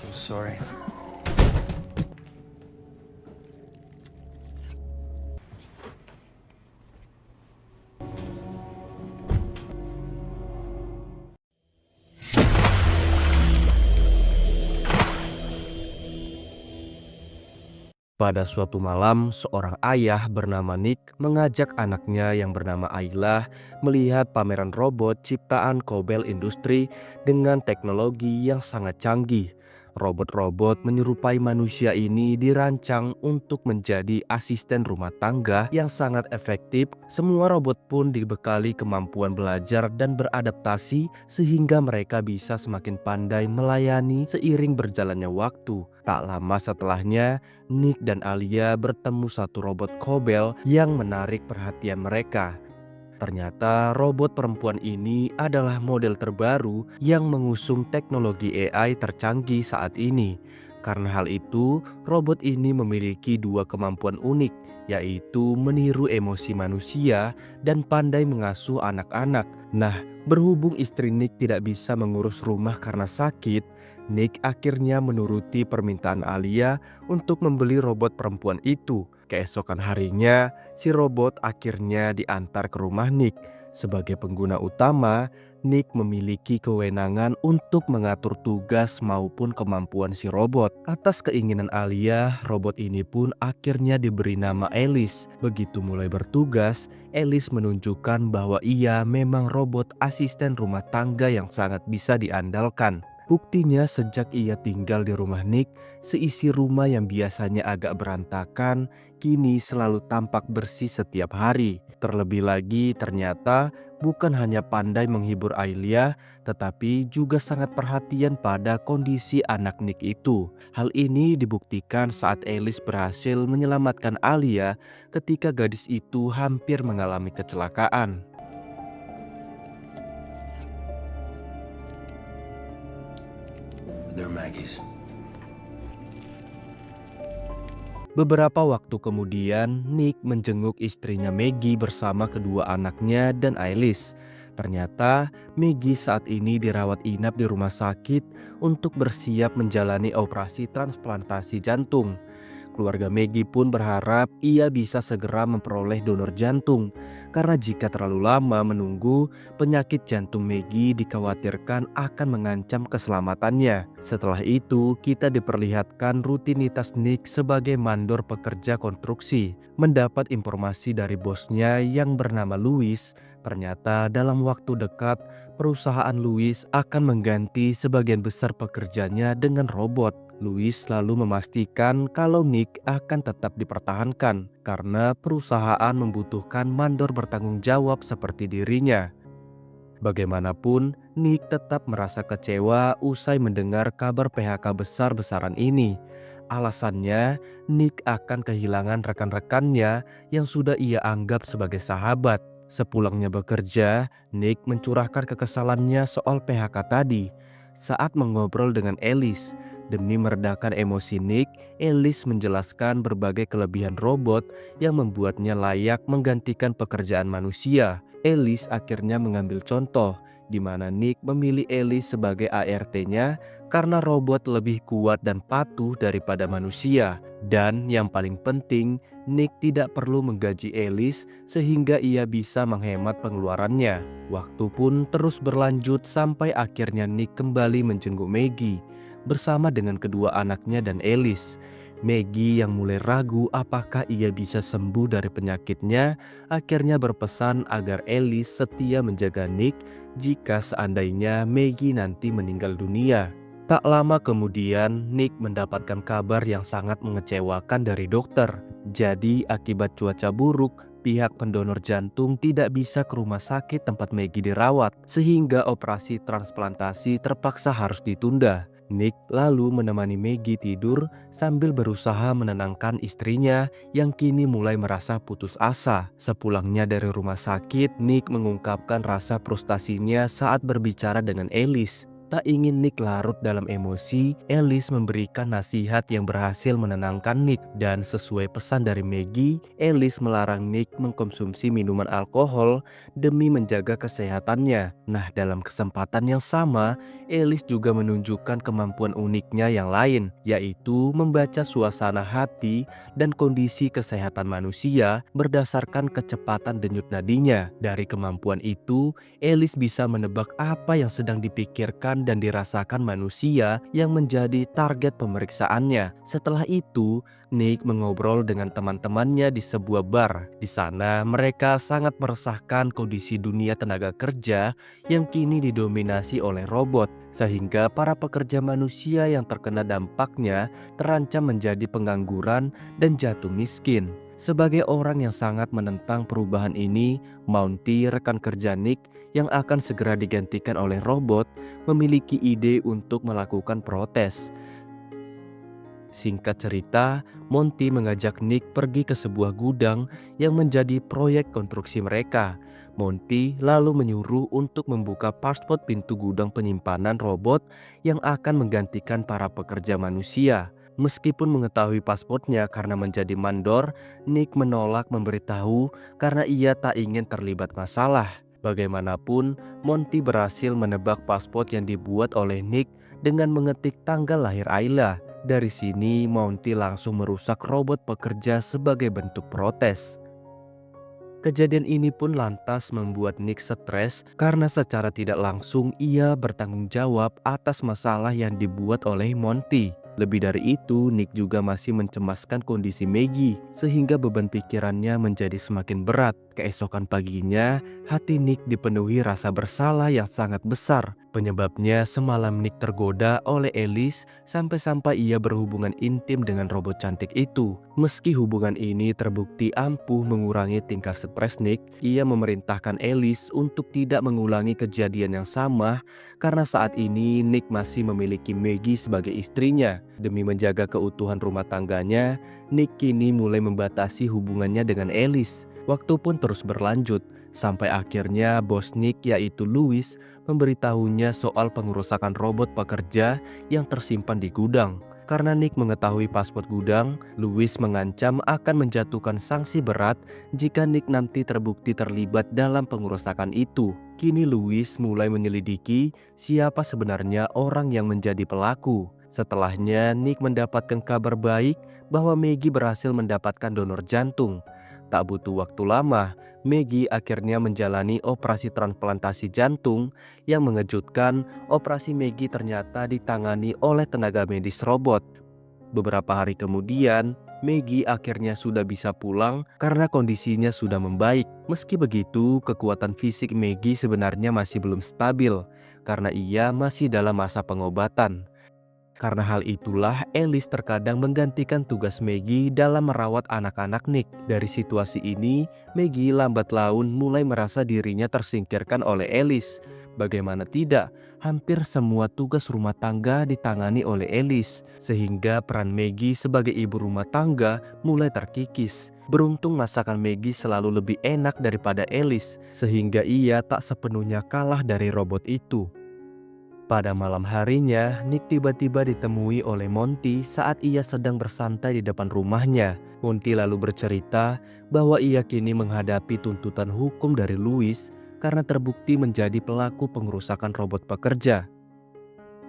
So sorry. Pada suatu malam, seorang ayah bernama Nick mengajak anaknya yang bernama Ayla melihat pameran robot ciptaan Cobel Industri dengan teknologi yang sangat canggih. Robot-robot menyerupai manusia ini dirancang untuk menjadi asisten rumah tangga yang sangat efektif. Semua robot pun dibekali kemampuan belajar dan beradaptasi sehingga mereka bisa semakin pandai melayani seiring berjalannya waktu. Tak lama setelahnya, Nick dan Alia bertemu satu robot Cobel yang menarik perhatian mereka. Ternyata robot perempuan ini adalah model terbaru yang mengusung teknologi AI tercanggih saat ini. Karena hal itu, robot ini memiliki dua kemampuan unik, yaitu meniru emosi manusia dan pandai mengasuh anak-anak. Nah, berhubung istri Nick tidak bisa mengurus rumah karena sakit, Nick akhirnya menuruti permintaan Alia untuk membeli robot perempuan itu. Keesokan harinya, si robot akhirnya diantar ke rumah Nick. Sebagai pengguna utama, Nick memiliki kewenangan untuk mengatur tugas maupun kemampuan si robot. Atas keinginan Alia, robot ini pun akhirnya diberi nama Alice. Begitu mulai bertugas, Alice menunjukkan bahwa ia memang robot asisten rumah tangga yang sangat bisa diandalkan. Buktinya sejak ia tinggal di rumah Nick, seisi rumah yang biasanya agak berantakan, kini selalu tampak bersih setiap hari. Terlebih lagi ternyata bukan hanya pandai menghibur Ailia, tetapi juga sangat perhatian pada kondisi anak Nick itu. Hal ini dibuktikan saat Alice berhasil menyelamatkan Alia ketika gadis itu hampir mengalami kecelakaan. They're Maggie's. Beberapa waktu kemudian, Nick menjenguk istrinya Maggie bersama kedua anaknya dan Alice. Ternyata Maggie saat ini dirawat inap di rumah sakit untuk bersiap menjalani operasi transplantasi jantung. Keluarga Maggie pun berharap ia bisa segera memperoleh donor jantung, karena jika terlalu lama menunggu, penyakit jantung Maggie dikhawatirkan akan mengancam keselamatannya. Setelah itu, kita diperlihatkan rutinitas Nick sebagai mandor pekerja konstruksi. Mendapat informasi dari bosnya yang bernama Louis, ternyata dalam waktu dekat perusahaan Louis akan mengganti sebagian besar pekerjanya dengan robot. Louis selalu memastikan kalau Nick akan tetap dipertahankan karena perusahaan membutuhkan mandor bertanggung jawab seperti dirinya. Bagaimanapun, Nick tetap merasa kecewa usai mendengar kabar PHK besar-besaran ini. Alasannya, Nick akan kehilangan rekan-rekannya yang sudah ia anggap sebagai sahabat. Sepulangnya bekerja, Nick mencurahkan kekesalannya soal PHK tadi. Saat mengobrol dengan Alice, demi meredakan emosi Nick, Alice menjelaskan berbagai kelebihan robot yang membuatnya layak menggantikan pekerjaan manusia. Alice akhirnya mengambil contoh di mana Nick memilih Alice sebagai ART-nya karena robot lebih kuat dan patuh daripada manusia. Dan yang paling penting, Nick tidak perlu menggaji Alice sehingga ia bisa menghemat pengeluarannya. Waktu pun terus berlanjut sampai akhirnya Nick kembali menjenguk Maggie bersama dengan kedua anaknya dan Alice. Maggie yang mulai ragu apakah ia bisa sembuh dari penyakitnya, akhirnya berpesan agar Alice setia menjaga Nick jika seandainya Maggie nanti meninggal dunia. Tak lama kemudian, Nick mendapatkan kabar yang sangat mengecewakan dari dokter. Jadi akibat cuaca buruk, pihak pendonor jantung tidak bisa ke rumah sakit tempat Maggie dirawat, sehingga operasi transplantasi terpaksa harus ditunda. Nick lalu menemani Maggie tidur sambil berusaha menenangkan istrinya yang kini mulai merasa putus asa. Sepulangnya dari rumah sakit, Nick mengungkapkan rasa frustasinya saat berbicara dengan Alice. Tak ingin Nick larut dalam emosi, Alice memberikan nasihat yang berhasil menenangkan Nick. Dan sesuai pesan dari Maggie, Alice melarang Nick mengkonsumsi minuman alkohol demi menjaga kesehatannya. Nah, dalam kesempatan yang sama, Alice juga menunjukkan kemampuan uniknya yang lain, yaitu membaca suasana hati dan kondisi kesehatan manusia berdasarkan kecepatan denyut nadinya. Dari kemampuan itu, Alice bisa menebak apa yang sedang dipikirkan dan dirasakan manusia yang menjadi target pemeriksaannya. Setelah itu, Nick mengobrol dengan teman-temannya di sebuah bar. Di sana, mereka sangat meresahkan kondisi dunia tenaga kerja yang kini didominasi oleh robot, sehingga para pekerja manusia yang terkena dampaknya terancam menjadi pengangguran dan jatuh miskin. Sebagai orang yang sangat menentang perubahan ini, Monty, rekan kerja Nick yang akan segera digantikan oleh robot, memiliki ide untuk melakukan protes. Singkat cerita, Monty mengajak Nick pergi ke sebuah gudang yang menjadi proyek konstruksi mereka. Monty lalu menyuruh untuk membuka pasport pintu gudang penyimpanan robot yang akan menggantikan para pekerja manusia. Meskipun mengetahui pasportnya karena menjadi mandor, Nick menolak memberitahu karena ia tak ingin terlibat masalah. Bagaimanapun, Monty berhasil menebak paspor yang dibuat oleh Nick dengan mengetik tanggal lahir Ayla. Dari sini, Monty langsung merusak robot pekerja sebagai bentuk protes. Kejadian ini pun lantas membuat Nick stres karena secara tidak langsung ia bertanggung jawab atas masalah yang dibuat oleh Monty. Lebih dari itu, Nick juga masih mencemaskan kondisi Maggie sehingga beban pikirannya menjadi semakin berat. Keesokan paginya, hati Nick dipenuhi rasa bersalah yang sangat besar. Penyebabnya semalam Nick tergoda oleh Alice sampai-sampai ia berhubungan intim dengan robot cantik itu. Meski hubungan ini terbukti ampuh mengurangi tingkat stres Nick, ia memerintahkan Alice untuk tidak mengulangi kejadian yang sama karena saat ini Nick masih memiliki Maggie sebagai istrinya. Demi menjaga keutuhan rumah tangganya, Nick kini mulai membatasi hubungannya dengan Alice. Waktu pun terus berlanjut, sampai akhirnya bos Nick yaitu Louis memberitahunya soal pengerusakan robot pekerja yang tersimpan di gudang. Karena Nick mengetahui paspor gudang, Louis mengancam akan menjatuhkan sanksi berat jika Nick nanti terbukti terlibat dalam pengerusakan itu. Kini Louis mulai menyelidiki siapa sebenarnya orang yang menjadi pelaku. Setelahnya, Nick mendapatkan kabar baik bahwa Maggie berhasil mendapatkan donor jantung. Tak butuh waktu lama, Maggie akhirnya menjalani operasi transplantasi jantung. Yang mengejutkan, operasi Maggie ternyata ditangani oleh tenaga medis robot. Beberapa hari kemudian, Maggie akhirnya sudah bisa pulang karena kondisinya sudah membaik. Meski begitu, kekuatan fisik Maggie sebenarnya masih belum stabil karena ia masih dalam masa pengobatan. Karena hal itulah, Alice terkadang menggantikan tugas Maggie dalam merawat anak-anak Nick. Dari situasi ini, Maggie lambat laun mulai merasa dirinya tersingkirkan oleh Alice. Bagaimana tidak, hampir semua tugas rumah tangga ditangani oleh Alice, sehingga peran Maggie sebagai ibu rumah tangga mulai terkikis. Beruntung masakan Maggie selalu lebih enak daripada Alice, sehingga ia tak sepenuhnya kalah dari robot itu. Pada malam harinya, Nick tiba-tiba ditemui oleh Monty saat ia sedang bersantai di depan rumahnya. Monty lalu bercerita bahwa ia kini menghadapi tuntutan hukum dari Louis karena terbukti menjadi pelaku pengerusakan robot pekerja.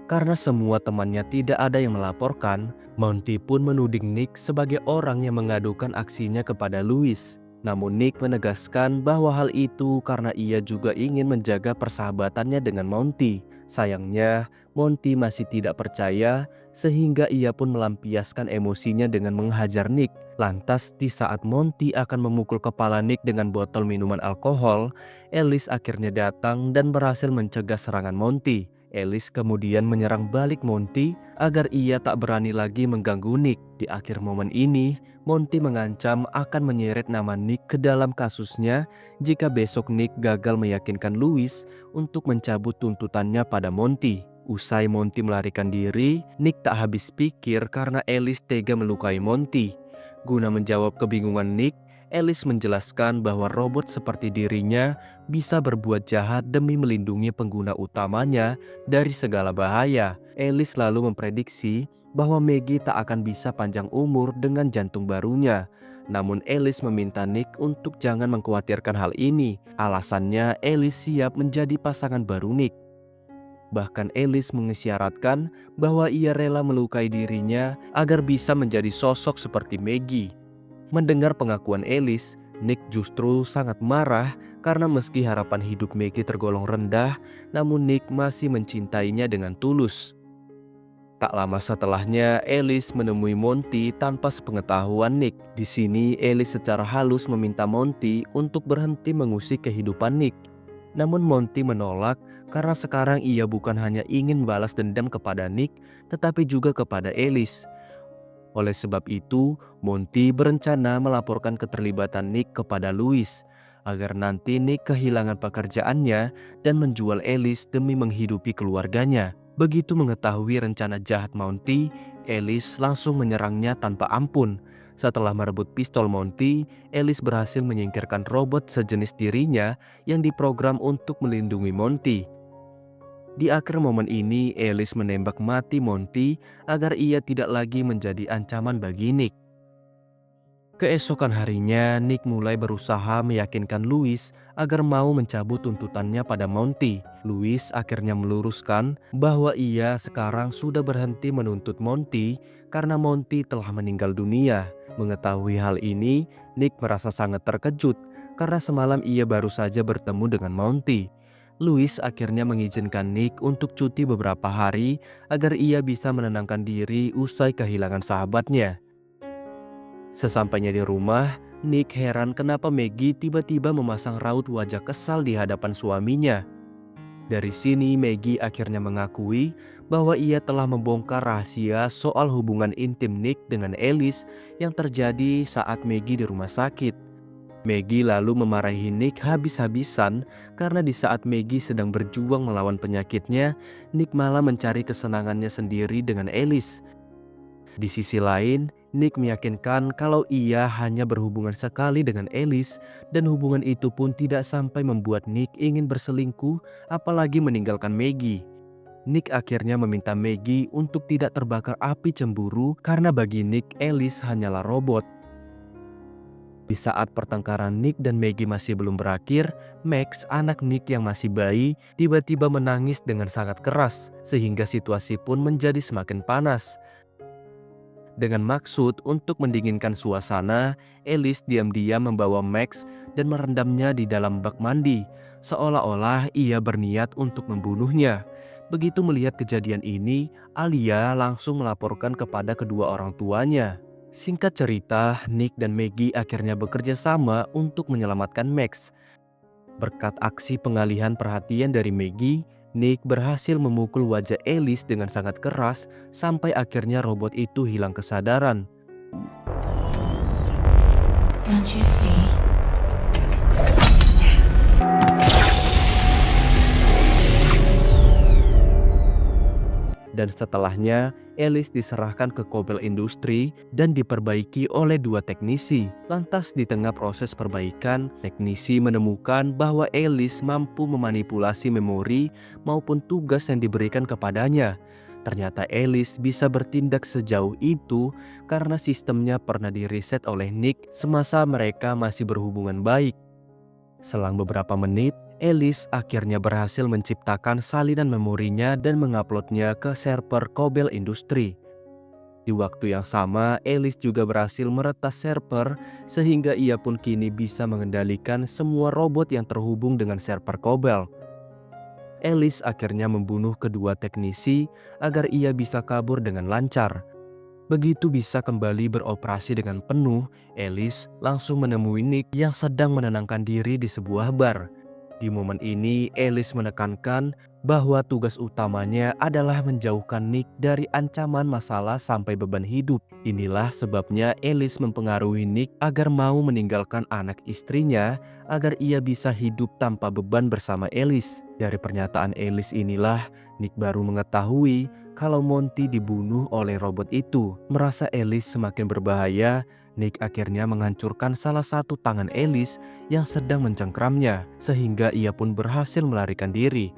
Karena semua temannya tidak ada yang melaporkan, Monty pun menuding Nick sebagai orang yang mengadukan aksinya kepada Louis. Namun Nick menegaskan bahwa hal itu karena ia juga ingin menjaga persahabatannya dengan Monty. Sayangnya, Monty masih tidak percaya sehingga ia pun melampiaskan emosinya dengan menghajar Nick. Lantas di saat Monty akan memukul kepala Nick dengan botol minuman alkohol, Alice akhirnya datang dan berhasil mencegah serangan Monty. Alice kemudian menyerang balik Monty agar ia tak berani lagi mengganggu Nick. Di akhir momen ini, Monty mengancam akan menyeret nama Nick ke dalam kasusnya jika besok Nick gagal meyakinkan Louis untuk mencabut tuntutannya pada Monty. Usai Monty melarikan diri, Nick tak habis pikir karena Alice tega melukai Monty. Guna menjawab kebingungan Nick, Alice menjelaskan bahwa robot seperti dirinya bisa berbuat jahat demi melindungi pengguna utamanya dari segala bahaya. Alice lalu memprediksi bahwa Maggie tak akan bisa panjang umur dengan jantung barunya. Namun Alice meminta Nick untuk jangan mengkhawatirkan hal ini. Alasannya Alice siap menjadi pasangan baru Nick. Bahkan Alice mengisyaratkan bahwa ia rela melukai dirinya agar bisa menjadi sosok seperti Maggie. Mendengar pengakuan Alice, Nick justru sangat marah karena meski harapan hidup Maggie tergolong rendah, namun Nick masih mencintainya dengan tulus. Tak lama setelahnya, Alice menemui Monty tanpa sepengetahuan Nick. Di sini, Alice secara halus meminta Monty untuk berhenti mengusik kehidupan Nick. Namun Monty menolak karena sekarang ia bukan hanya ingin balas dendam kepada Nick, tetapi juga kepada Alice. Oleh sebab itu, Monty berencana melaporkan keterlibatan Nick kepada Louis, agar nanti Nick kehilangan pekerjaannya dan menjual Alice demi menghidupi keluarganya. Begitu mengetahui rencana jahat Monty, Alice langsung menyerangnya tanpa ampun. Setelah merebut pistol Monty, Alice berhasil menyingkirkan robot sejenis dirinya yang diprogram untuk melindungi Monty. Di akhir momen ini, Alice menembak mati Monty agar ia tidak lagi menjadi ancaman bagi Nick. Keesokan harinya, Nick mulai berusaha meyakinkan Louis agar mau mencabut tuntutannya pada Monty. Louis akhirnya meluruskan bahwa ia sekarang sudah berhenti menuntut Monty karena Monty telah meninggal dunia. Mengetahui hal ini, Nick merasa sangat terkejut karena semalam ia baru saja bertemu dengan Monty. Louis akhirnya mengizinkan Nick untuk cuti beberapa hari agar ia bisa menenangkan diri usai kehilangan sahabatnya. Sesampainya di rumah, Nick heran kenapa Maggie tiba-tiba memasang raut wajah kesal di hadapan suaminya. Dari sini Maggie akhirnya mengakui bahwa ia telah membongkar rahasia soal hubungan intim Nick dengan Alice yang terjadi saat Maggie di rumah sakit. Maggie lalu memarahi Nick habis-habisan karena di saat Maggie sedang berjuang melawan penyakitnya, Nick malah mencari kesenangannya sendiri dengan Alice. Di sisi lain, Nick meyakinkan kalau ia hanya berhubungan sekali dengan Alice dan hubungan itu pun tidak sampai membuat Nick ingin berselingkuh apalagi meninggalkan Maggie. Nick akhirnya meminta Maggie untuk tidak terbakar api cemburu karena bagi Nick Alice hanyalah robot. Di saat pertengkaran Nick dan Maggie masih belum berakhir, Max, anak Nick yang masih bayi, tiba-tiba menangis dengan sangat keras sehingga situasi pun menjadi semakin panas. Dengan maksud untuk mendinginkan suasana, Alice diam-diam membawa Max dan merendamnya di dalam bak mandi, seolah-olah ia berniat untuk membunuhnya. Begitu melihat kejadian ini, Alia langsung melaporkan kepada kedua orang tuanya. Singkat cerita, Nick dan Maggie akhirnya bekerja sama untuk menyelamatkan Max. Berkat aksi pengalihan perhatian dari Maggie, Nick berhasil memukul wajah Alice dengan sangat keras sampai akhirnya robot itu hilang kesadaran. Don't you see? Dan setelahnya, Alice diserahkan ke Cobell Industry dan diperbaiki oleh dua teknisi. Lantas di tengah proses perbaikan, teknisi menemukan bahwa Alice mampu memanipulasi memori maupun tugas yang diberikan kepadanya. Ternyata Alice bisa bertindak sejauh itu karena sistemnya pernah diriset oleh Nick semasa mereka masih berhubungan baik. Selang beberapa menit, Alice akhirnya berhasil menciptakan salinan memorinya dan menguploadnya ke server Cobell Industry. Di waktu yang sama, Alice juga berhasil meretas server sehingga ia pun kini bisa mengendalikan semua robot yang terhubung dengan server Cobell. Alice akhirnya membunuh kedua teknisi agar ia bisa kabur dengan lancar. Begitu bisa kembali beroperasi dengan penuh, Alice langsung menemui Nick yang sedang menenangkan diri di sebuah bar. Di momen ini, Alice menekankan bahwa tugas utamanya adalah menjauhkan Nick dari ancaman masalah sampai beban hidup. Inilah sebabnya Alice mempengaruhi Nick agar mau meninggalkan anak istrinya agar ia bisa hidup tanpa beban bersama Alice. Dari pernyataan Alice inilah Nick baru mengetahui kalau Monty dibunuh oleh robot itu. Merasa Alice semakin berbahaya, Nick akhirnya menghancurkan salah satu tangan Alice yang sedang mencengkramnya, sehingga ia pun berhasil melarikan diri.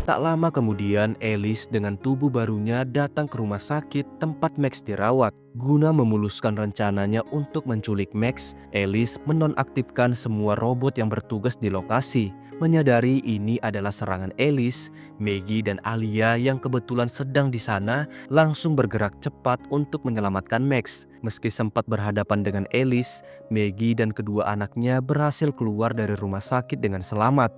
Tak lama kemudian, Alice dengan tubuh barunya datang ke rumah sakit tempat Max dirawat. Guna memuluskan rencananya untuk menculik Max, Alice menonaktifkan semua robot yang bertugas di lokasi. Menyadari ini adalah serangan Alice, Maggie dan Alia yang kebetulan sedang di sana langsung bergerak cepat untuk menyelamatkan Max. Meski sempat berhadapan dengan Alice, Maggie dan kedua anaknya berhasil keluar dari rumah sakit dengan selamat.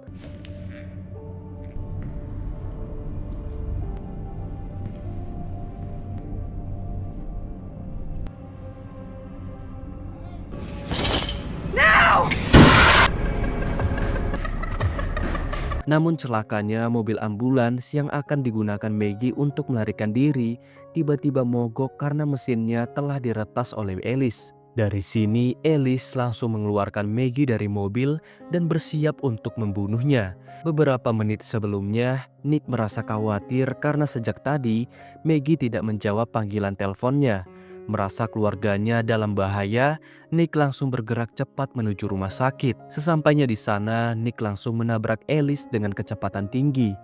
Namun celakanya mobil ambulans yang akan digunakan Maggie untuk melarikan diri tiba-tiba mogok karena mesinnya telah diretas oleh Alice. Dari sini Alice langsung mengeluarkan Maggie dari mobil dan bersiap untuk membunuhnya. Beberapa menit sebelumnya, Nick merasa khawatir karena sejak tadi Maggie tidak menjawab panggilan teleponnya. Merasa keluarganya dalam bahaya, Nick langsung bergerak cepat menuju rumah sakit. Sesampainya di sana, Nick langsung menabrak Alice dengan kecepatan tinggi.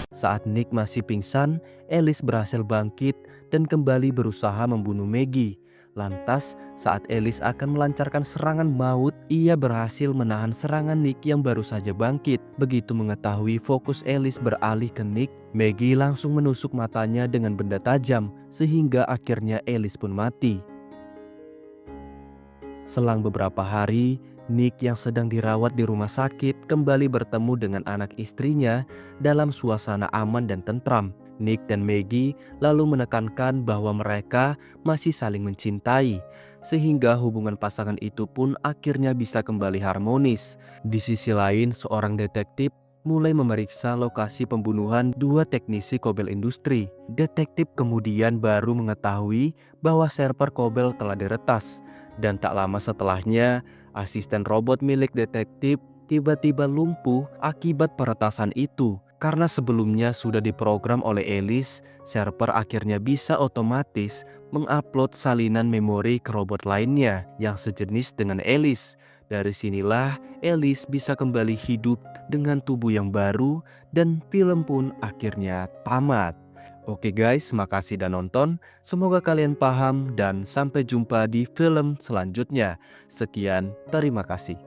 Saat Nick masih pingsan, Alice berhasil bangkit dan kembali berusaha membunuh Maggie. Lantas, saat Alice akan melancarkan serangan maut, ia berhasil menahan serangan Nick yang baru saja bangkit. Begitu mengetahui fokus Alice beralih ke Nick, Maggie langsung menusuk matanya dengan benda tajam, sehingga akhirnya Alice pun mati. Selang beberapa hari, Nick yang sedang dirawat di rumah sakit kembali bertemu dengan anak istrinya dalam suasana aman dan tentram. Nick dan Maggie lalu menekankan bahwa mereka masih saling mencintai, sehingga hubungan pasangan itu pun akhirnya bisa kembali harmonis. Di sisi lain, seorang detektif mulai memeriksa lokasi pembunuhan dua teknisi Kobel Industri. Detektif kemudian baru mengetahui bahwa server Kobel telah diretas. Dan tak lama setelahnya, asisten robot milik detektif tiba-tiba lumpuh akibat peretasan itu. Karena sebelumnya sudah diprogram oleh Alice, server akhirnya bisa otomatis mengupload salinan memori ke robot lainnya yang sejenis dengan Alice. Dari sinilah Alice bisa kembali hidup dengan tubuh yang baru dan film pun akhirnya tamat. Oke guys, makasih sudah nonton. Semoga kalian paham dan sampai jumpa di film selanjutnya. Sekian, terima kasih.